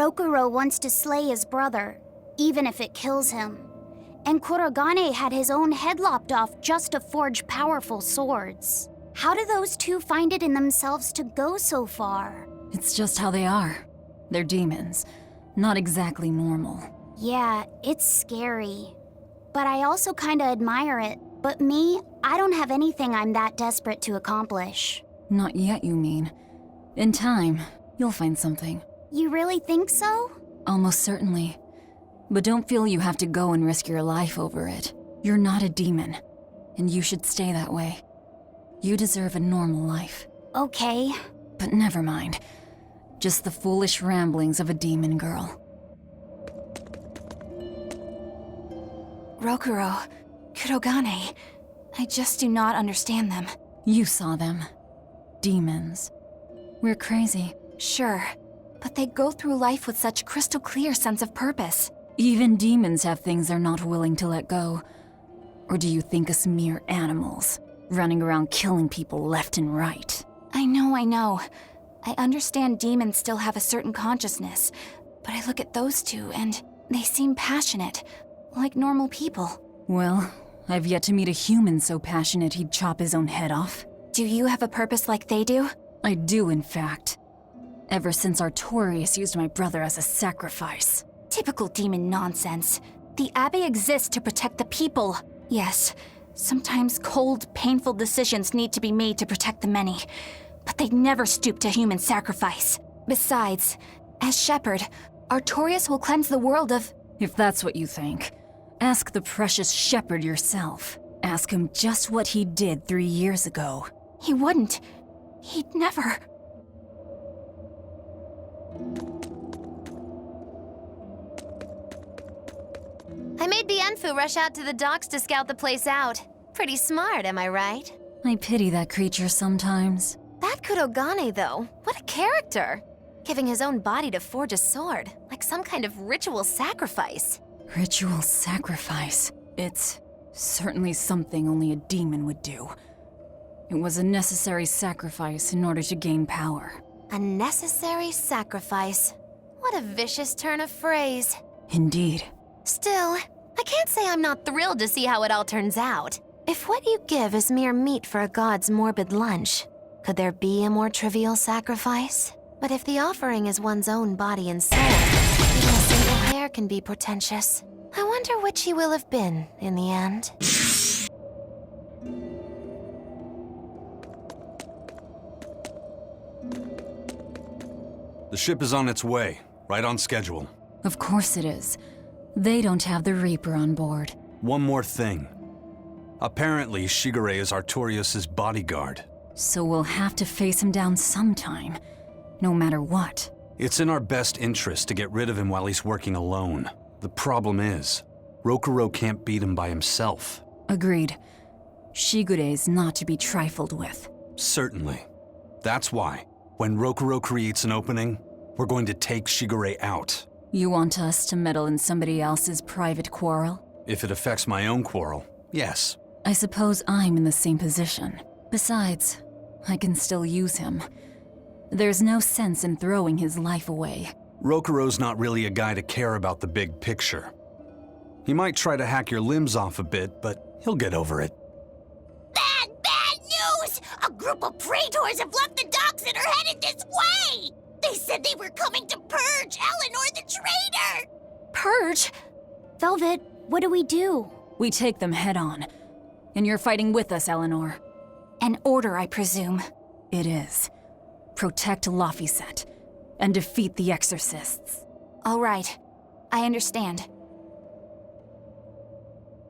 Rokuro wants to slay his brother, even if it kills him. And Kurogane had his own head lopped off just to forge powerful swords. How do those two find it in themselves to go so far? It's just how they are. They're demons. Not exactly normal. Yeah, it's scary. But I also kinda admire it. But me, I don't have anything I'm that desperate to accomplish. Not yet, you mean. In time, you'll find something. You really think so? Almost certainly. But don't feel you have to go and risk your life over it. You're not a demon, and you should stay that way. You deserve a normal life. Okay. But never mind. Just the foolish ramblings of a demon girl. Rokuro, Kurogane, I just do not understand them. You saw them. Demons. We're crazy. Sure, but they go through life with such crystal clear sense of purpose. Even demons have things they're not willing to let go. Or do you think us mere animals, running around killing people left and right? I know. I understand demons still have a certain consciousness, but I look at those two and they seem passionate, like normal people. Well, I've yet to meet a human so passionate he'd chop his own head off. Do you have a purpose like they do? I do, in fact. Ever since Artorius used my brother as a sacrifice. Typical demon nonsense. The Abbey exists to protect the people. Yes, sometimes cold, painful decisions need to be made to protect the many, but they'd never stoop to human sacrifice. Besides, as shepherd, Artorius will cleanse the world of... If that's what you think, ask the precious shepherd yourself. Ask him just what he did 3 years ago. He wouldn't. He'd never... I made Bienfu rush out to the docks to scout the place out. Pretty smart, am I right? I pity that creature sometimes. That Kurogane, though, what a character! Giving his own body to forge a sword, like some kind of ritual sacrifice. Ritual sacrifice. It's certainly something only a demon would do. It was a necessary sacrifice in order to gain power. A necessary sacrifice. What a vicious turn of phrase. Indeed. Still, I can't say I'm not thrilled to see how it all turns out. If what you give is mere meat for a god's morbid lunch, could there be a more trivial sacrifice? But if the offering is one's own body and soul, even a single hair can be portentous. I wonder which he will have been in the end. The ship is on its way, right on schedule. Of course it is. They don't have the Reaper on board. One more thing. Apparently, Shigure is Artorius' bodyguard. So we'll have to face him down sometime, no matter what. It's in our best interest to get rid of him while he's working alone. The problem is, Rokuro can't beat him by himself. Agreed. Shigure is not to be trifled with. Certainly. That's why, when Rokuro creates an opening, we're going to take Shigure out. You want us to meddle in somebody else's private quarrel? If it affects my own quarrel, yes. I suppose I'm in the same position. Besides, I can still use him. There's no sense in throwing his life away. Rokuro's not really a guy to care about the big picture. He might try to hack your limbs off a bit, but he'll get over it. Bad news! A group of praetors have left the docks and are headed this way! They said they were coming to purge Eleanor the traitor! Purge? Velvet, what do we do? We take them head on. And you're fighting with us, Eleanor. An order, I presume. It is. Protect Laphicet and defeat the exorcists. All right. I understand.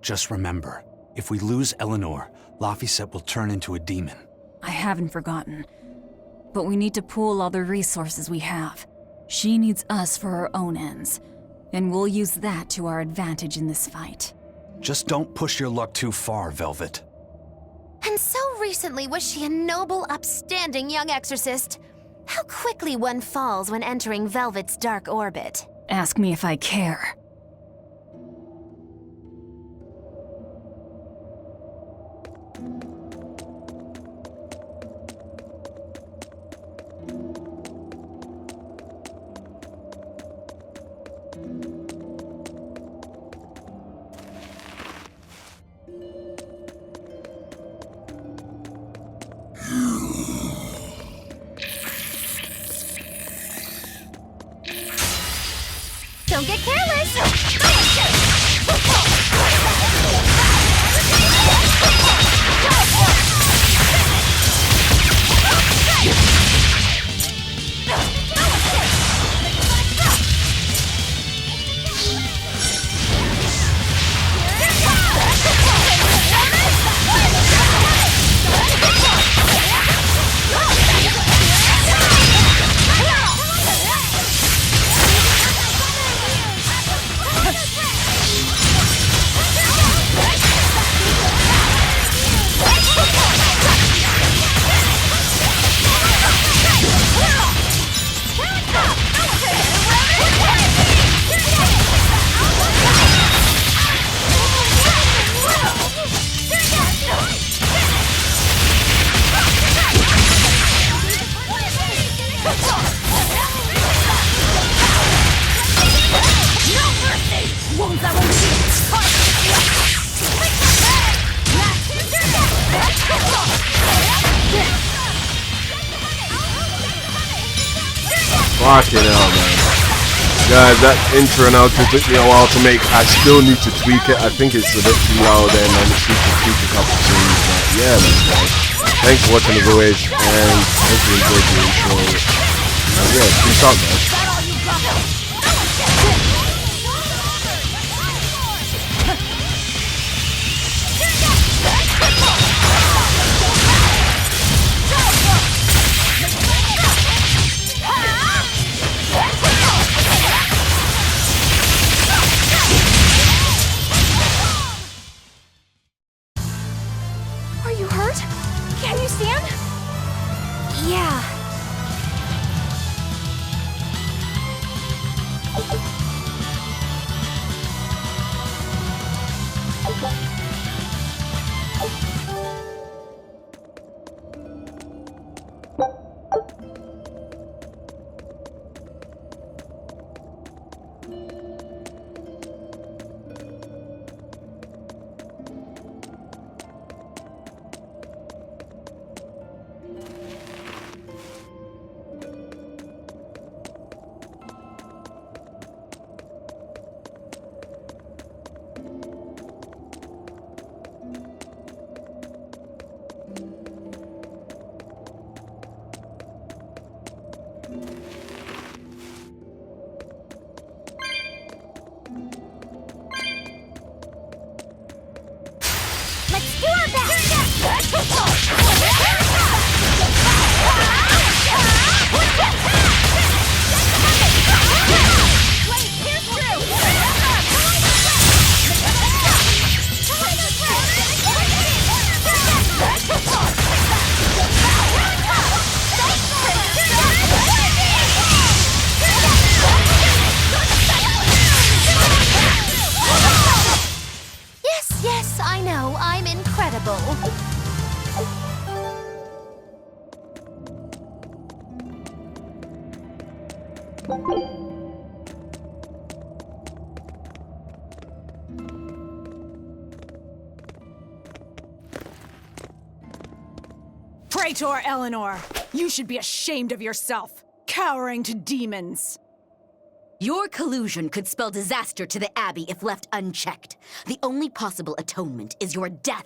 Just remember, if we lose Eleanor, Laphicet will turn into a demon. I haven't forgotten. But we need to pool all the resources we have. She needs us for her own ends, and we'll use that to our advantage in this fight. Just don't push your luck too far, Velvet. And so recently was she a noble, upstanding young exorcist. How quickly one falls when entering Velvet's dark orbit. Ask me if I care. Don't get careless! Fucking hell, man. Guys, that intro and outro took me a while to make. I still need to tweak it. I think it's a bit too loud and I just need to tweak a couple things. But yeah, man, guys. Thanks for watching as always, and I hope you enjoyed the intro. And yeah, peace out, guys. Are you hurt? Can you stand? Yeah. Let's do our best! Wait, here's True! Yes, I know. I'm incredible. Praetor Eleanor, you should be ashamed of yourself, cowering to demons. Your collusion could spell disaster to the Abbey if left unchecked. The only possible atonement is your death.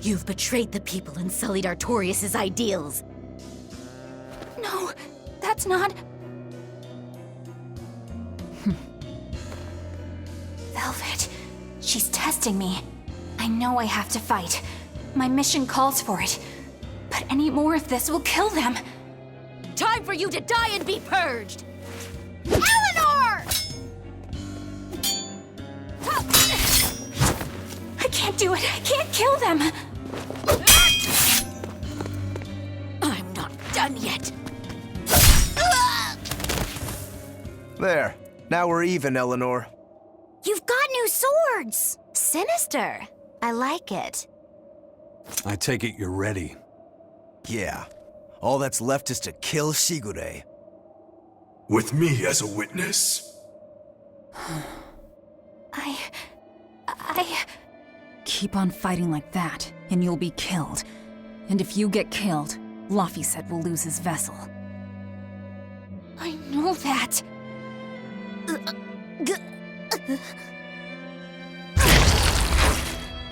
You've betrayed the people and sullied Artorias' ideals. No, that's not... Velvet, she's testing me. I know I have to fight. My mission calls for it. But any more of this will kill them. Time for you to die and be purged! Eleanor! I can't do it. I can't kill them. I'm not done yet. There. Now we're even, Eleanor. You've got new swords! Sinister. I like it. I take it you're ready. Yeah. All that's left is to kill Shigure. With me as a witness? I... Keep on fighting like that, and you'll be killed. And if you get killed, Laphicet will lose his vessel. I know that.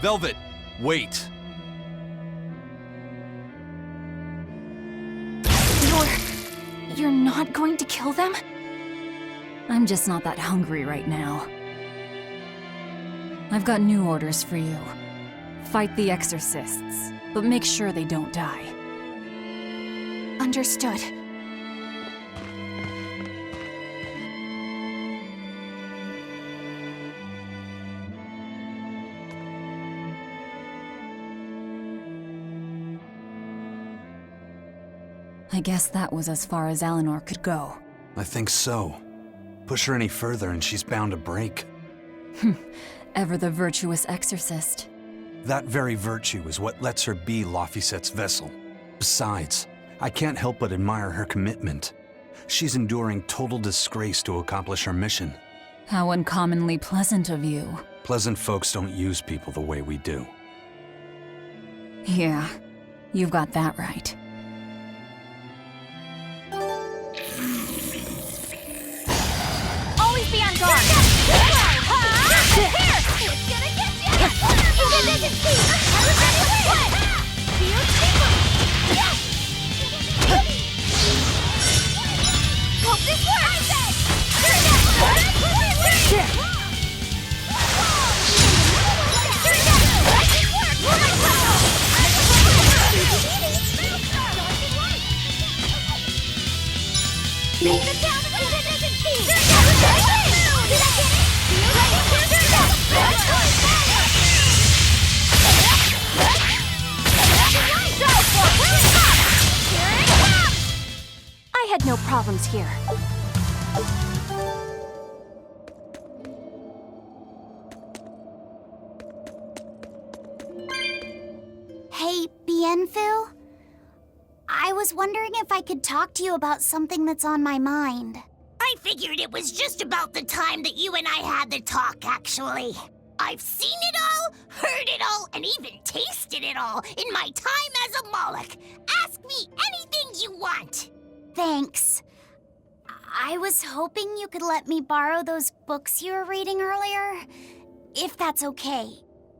Velvet, wait. You're not going to kill them? I'm just not that hungry right now. I've got new orders for you. Fight the exorcists, but make sure they don't die. Understood. I guess that was as far as Eleanor could go. I think so. Push her any further and she's bound to break. Ever the virtuous exorcist. That very virtue is what lets her be Laphicet's vessel. Besides, I can't help but admire her commitment. She's enduring total disgrace to accomplish her mission. How uncommonly pleasant of you. Pleasant folks don't use people the way we do. Yeah, you've got that right. Always be on guard! Here! It's gonna get you! Indivisibility! Everybody win! Feel cheaper! Yes! Hope this works! Make the town of indivisibility! Did I get I had no problems here. Hey, Bienfil? I was wondering if I could talk to you about something that's on my mind. I figured it was just about the time that you and I had the talk, actually. I've seen it all, heard it all, and even tasted it all in my time as a Moloch. Ask me anything you want. Thanks. I was hoping you could let me borrow those books you were reading earlier, if that's okay.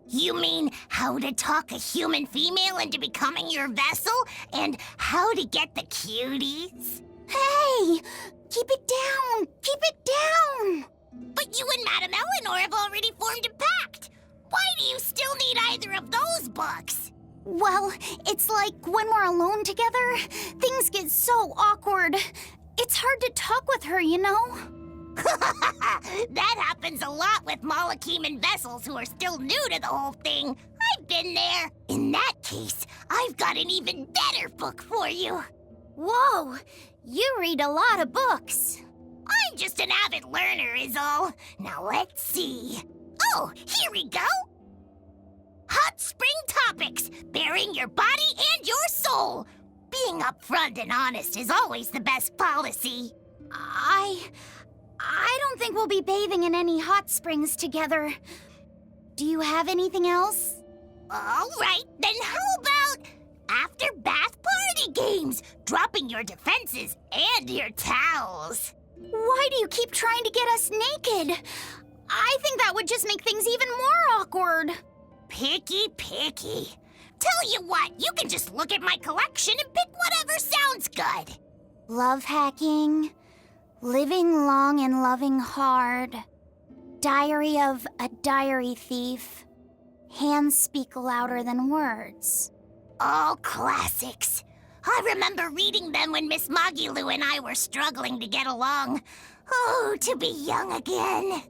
You mean how to talk a human female into becoming your vessel, and how to get the cuties? Hey! Keep it down! Keep it down! But you and Madame Eleanor have already formed a pact. Why do you still need either of those books? Well, it's like when we're alone together, things get so awkward. It's hard to talk with her, you know? That happens a lot with Molocheman vessels who are still new to the whole thing. I've been there. In that case, I've got an even better book for you. Whoa! You read a lot of books. I'm just an avid learner is all. Now let's see. Oh, here we go. Hot Spring Topics, bearing your body and your soul. Being upfront and honest is always the best policy. I don't think we'll be bathing in any hot springs together. Do you have anything else? All right, then how about after bath party games, dropping your defenses and your towels? Why do you keep trying to get us naked? I think that would just make things even more awkward. Picky. Tell you what, you can just look at my collection and pick whatever sounds good. Love hacking, living long and loving hard, diary of a diary thief, hands speak louder than words. All classics. I remember reading them when Miss Magilu and I were struggling to get along. Oh, to be young again.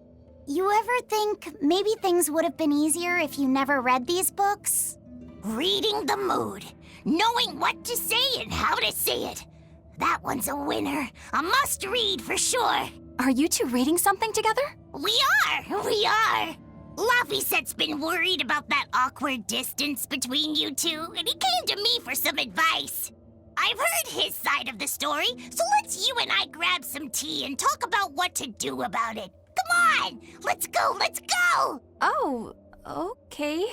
You ever think maybe things would have been easier if you never read these books? Reading the mood. Knowing what to say and how to say it. That one's a winner. A must-read for sure. Are you two reading something together? We are. Laffyset's been worried about that awkward distance between you two, and he came to me for some advice. I've heard his side of the story, so let's you and I grab some tea and talk about what to do about it. Come on, let's go. Oh, okay.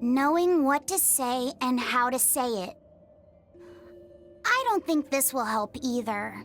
Knowing what to say and how to say it. I don't think this will help either.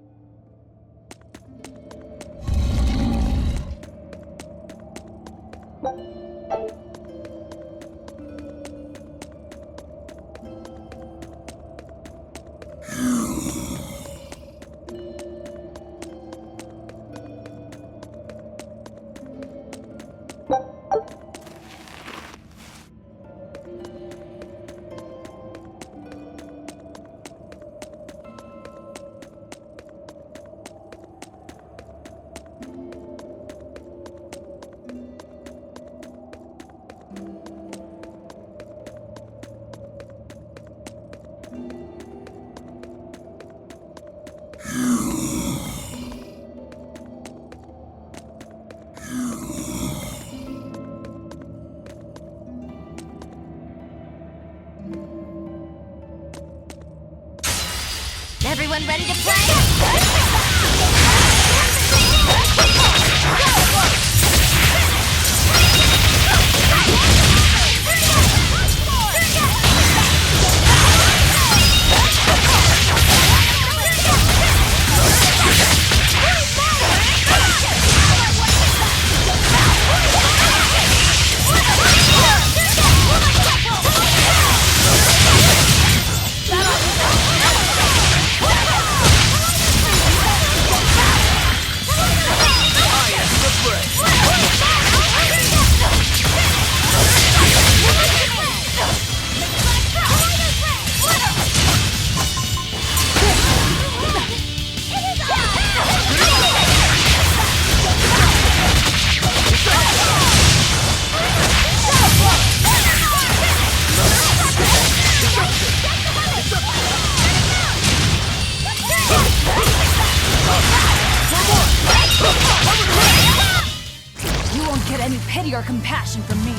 Everyone ready to play? You won't get any pity or compassion from me.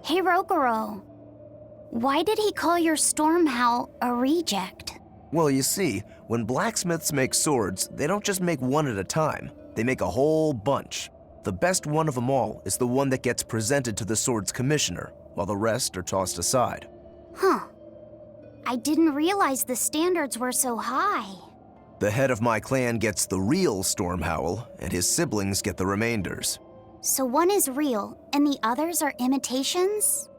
Hey, Rokuro. Why did he call your storm howl a reject? Well, you see, when blacksmiths make swords, they don't just make one at a time. They make a whole bunch. The best one of them all is the one that gets presented to the sword's commissioner, while the rest are tossed aside. Huh. I didn't realize the standards were so high. The head of my clan gets the real storm howl, and his siblings get the remainders. So one is real, and the others are imitations?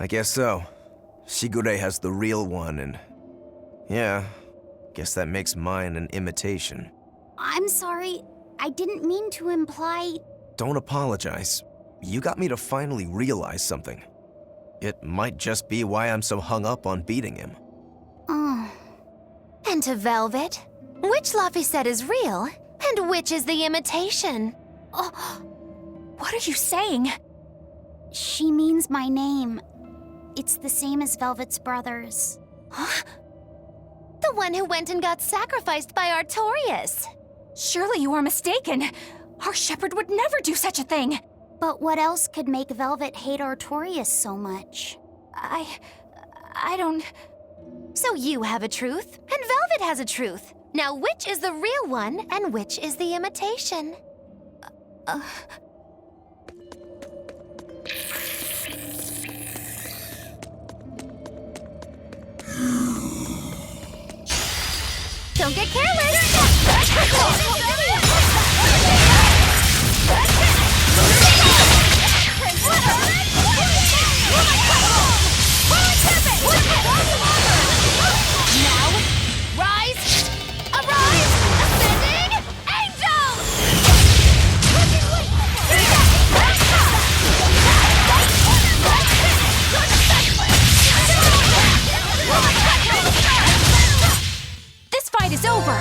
I guess so. Shigure has the real one, and yeah, guess that makes mine an imitation. I'm sorry, I didn't mean to imply... Don't apologize. You got me to finally realize something. It might just be why I'm so hung up on beating him. Oh. And to Velvet, which Laphicet is real, and which is the imitation? Oh, what are you saying? She means my name. It's the same as Velvet's brothers. Huh? The one who went and got sacrificed by Artorias. Surely you are mistaken. Our shepherd would never do such a thing. But what else could make Velvet hate Artorias so much? I don't... So you have a truth, and Velvet has a truth. Now which is the real one, and which is the imitation? Don't get careless! Now, rise! Arise! Ascending angel! This fight is over!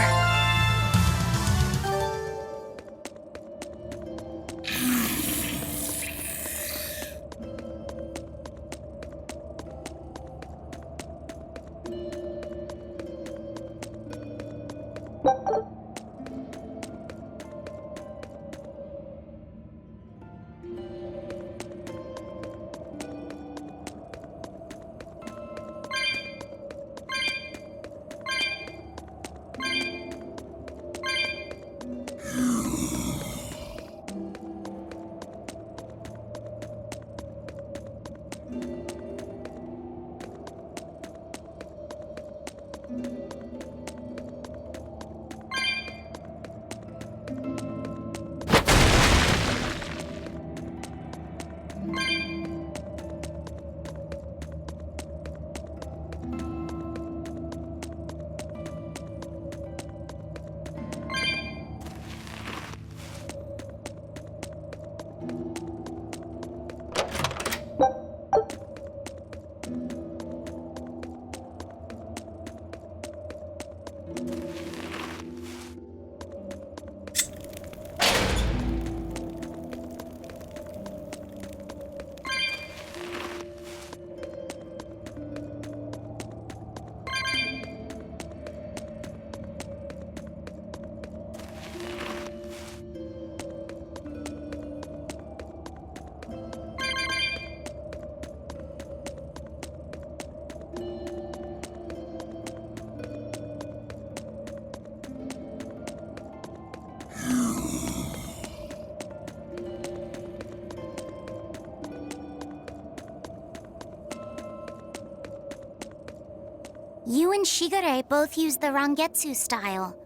You and Shigure both use the Rangetsu style.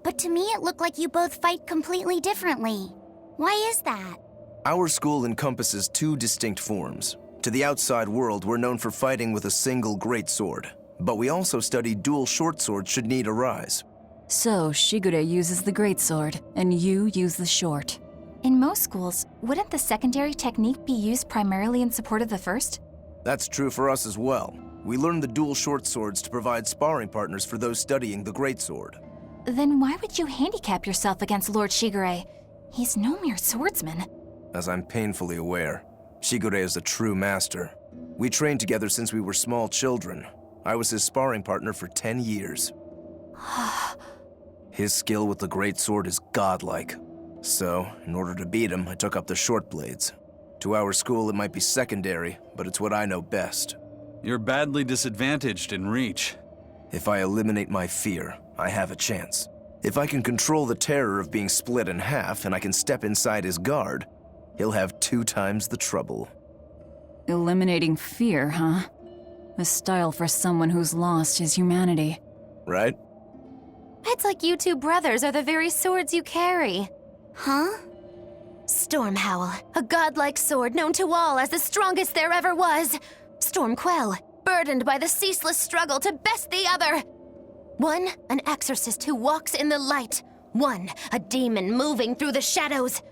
But to me it looked like you both fight completely differently. Why is that? Our school encompasses two distinct forms. To the outside world, we're known for fighting with a single greatsword. But we also study dual short swords should need arise. So, Shigure uses the greatsword, and you use the short. In most schools, wouldn't the secondary technique be used primarily in support of the first? That's true for us as well. We learn the dual short swords to provide sparring partners for those studying the greatsword. Then why would you handicap yourself against Lord Shigure? He's no mere swordsman. As I'm painfully aware, Shigure is a true master. We trained together since we were small children. I was his sparring partner for 10 years. His skill with the greatsword is godlike. So, in order to beat him, I took up the short blades. To our school, it might be secondary, but it's what I know best. You're badly disadvantaged in reach. If I eliminate my fear, I have a chance. If I can control the terror of being split in half and I can step inside his guard, he'll have 2 times the trouble. Eliminating fear, huh? A style for someone who's lost his humanity. Right? It's like you two brothers are the very swords you carry. Huh? Stormhowl, a godlike sword known to all as the strongest there ever was. Stormquell, burdened by the ceaseless struggle to best the other. One, an exorcist who walks in the light. One, a demon moving through the shadows.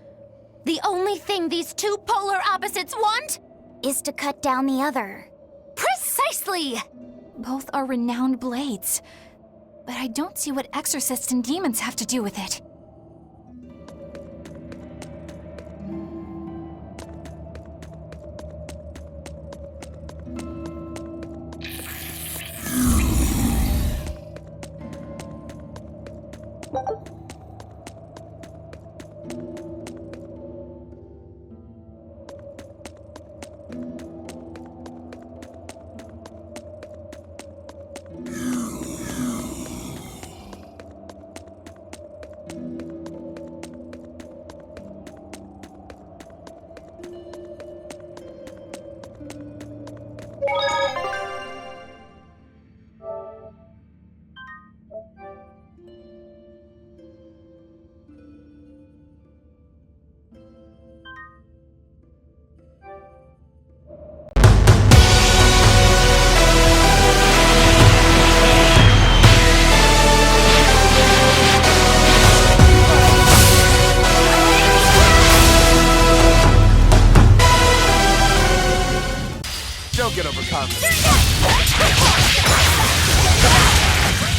The only thing these two polar opposites want Is to cut down the other. Precisely! Both are renowned blades. But I don't see what exorcists and demons have to do with it. Don't get overconfident.